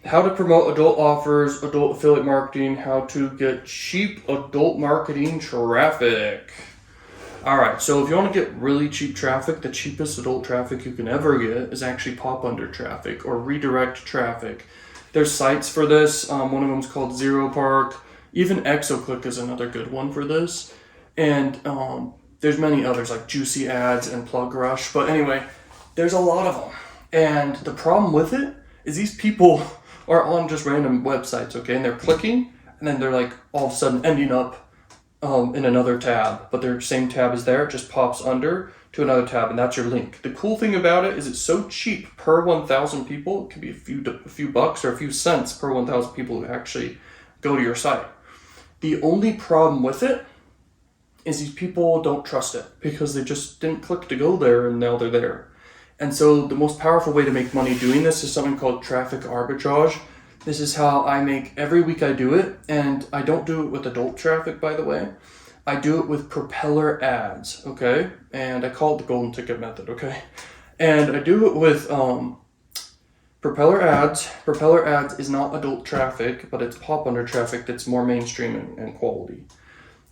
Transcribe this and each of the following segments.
how to promote adult offers, adult affiliate marketing, how to get cheap adult marketing traffic. All right, so if you want to get really cheap traffic, the cheapest adult traffic you can ever get is actually pop under traffic or redirect traffic. There's sites for this. One of them is called ZeroPark. Even Exoclick is another good one for this. And there's many others like Juicy Ads and PlugRush. But anyway, there's a lot of them. And the problem with it is these people are on just random websites, okay? And they're clicking, and then they're like all of a sudden ending up in another tab, but their same tab is there. It just pops under to another tab, and that's your link. The cool thing about it is it's so cheap per 1,000 people. It could be a few bucks or a few cents per 1,000 people who actually go to your site. The only problem with it is these people don't trust it because they just didn't click to go there, and now they're there. And so the most powerful way to make money doing this is something called traffic arbitrage. This is how I make every week. I do it, and I don't do it with adult traffic, by the way. I do it with Propeller Ads, okay? And I call it the golden ticket method, okay? And I do it with Propeller Ads. Propeller Ads is not adult traffic, but it's pop under traffic that's more mainstream and quality.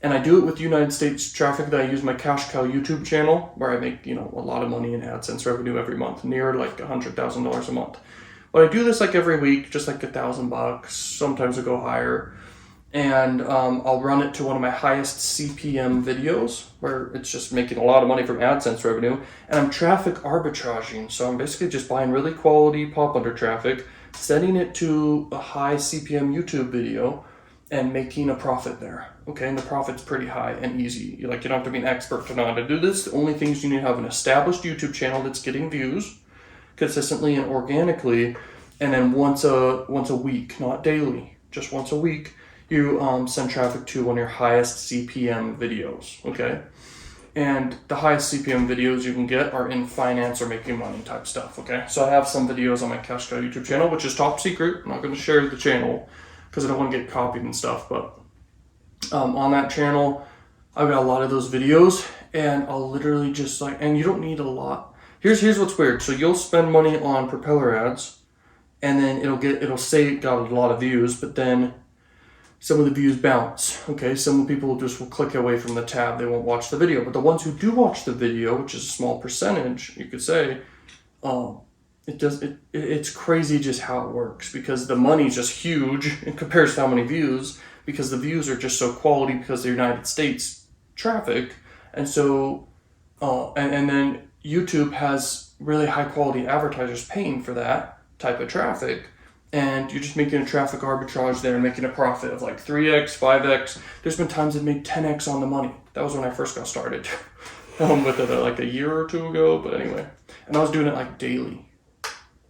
And I do it with United States traffic that I use my Cash Cow YouTube channel, where I make, a lot of money in AdSense revenue every month, near like $100,000 a month. But I do this like every week, just like $1,000. Sometimes I go higher. And I'll run it to one of my highest CPM videos, where it's just making a lot of money from AdSense revenue. And I'm traffic arbitraging. So I'm basically just buying really quality pop under traffic, setting it to a high CPM YouTube video, and making a profit there. Okay, and the profit's pretty high and easy. You don't have to be an expert to know how to do this. The only things you need to have an established YouTube channel that's getting views consistently and organically, and then once a week, not daily, just once a week, you send traffic to one of your highest CPM videos, okay? And the highest CPM videos you can get are in finance or making money type stuff, okay? So I have some videos on my Cash Cow YouTube channel, which is top secret. I'm not going to share the channel because I don't want to get copied and stuff, but on that channel, I've got a lot of those videos, and I'll literally just and you don't need a lot. Here's what's weird. So you'll spend money on Propeller Ads, and then it'll say it got a lot of views, but then some of the views bounce. Okay, some people will click away from the tab. They won't watch the video. But the ones who do watch the video, which is a small percentage, you could say, it's crazy just how it works, because the money's just huge in comparison to how many views, because the views are just so quality because they're United States traffic, and so and then YouTube has really high quality advertisers paying for that type of traffic, and you're just making a traffic arbitrage there and making a profit of like 3x, 5x. There's been times it made 10x on the money. That was when I first got started with it like a year or two ago, but anyway. And I was doing it like daily,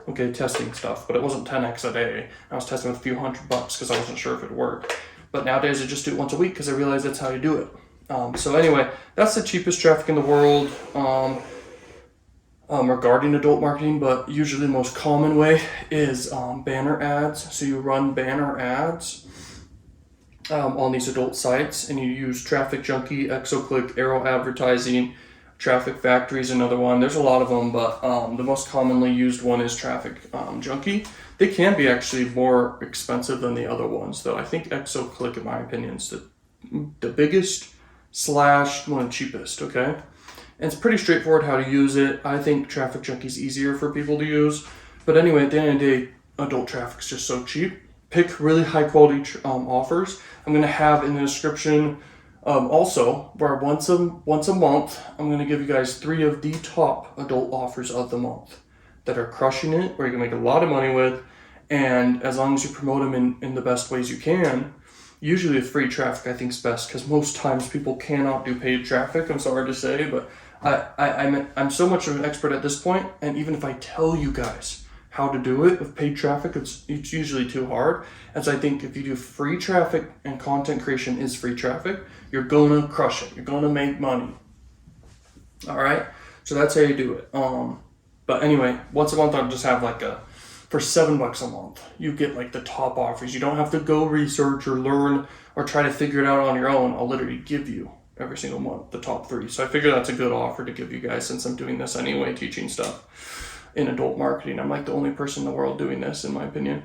okay, testing stuff, but it wasn't 10x a day. I was testing with a few $100 because I wasn't sure if it worked. But nowadays I just do it once a week because I realize that's how you do it. So anyway, that's the cheapest traffic in the world regarding adult marketing, but usually the most common way is banner ads. So you run banner ads on these adult sites, and you use Traffic Junkie, Exoclick, Arrow Advertising, Traffic Factory is another one. There's a lot of them, but the most commonly used one is Traffic Junkie. They can be actually more expensive than the other ones, though. I think Exoclick, in my opinion, is the biggest / one of the cheapest, okay? And it's pretty straightforward how to use it. I think Traffic Junkie is easier for people to use. But anyway, at the end of the day, adult traffic is just so cheap. Pick really high quality offers. I'm going to have in the description also, where once a month, I'm going to give you guys 3 of the top adult offers of the month that are crushing it, where you can make a lot of money with. And as long as you promote them in the best ways you can, usually with free traffic, I think is best, because most times people cannot do paid traffic. I'm sorry to say, but I'm so much of an expert at this point, and even if I tell you guys how to do it with paid traffic, it's usually too hard. And so I think if you do free traffic, and content creation is free traffic, you're gonna crush it. You're gonna make money. All right, so that's how you do it. But anyway, once a month I'll just have for $7 a month, you get like the top offers. You don't have to go research or learn or try to figure it out on your own. I'll literally give you every single month the top 3. So I figure that's a good offer to give you guys, since I'm doing this anyway, teaching stuff in adult marketing. I'm like the only person in the world doing this, in my opinion.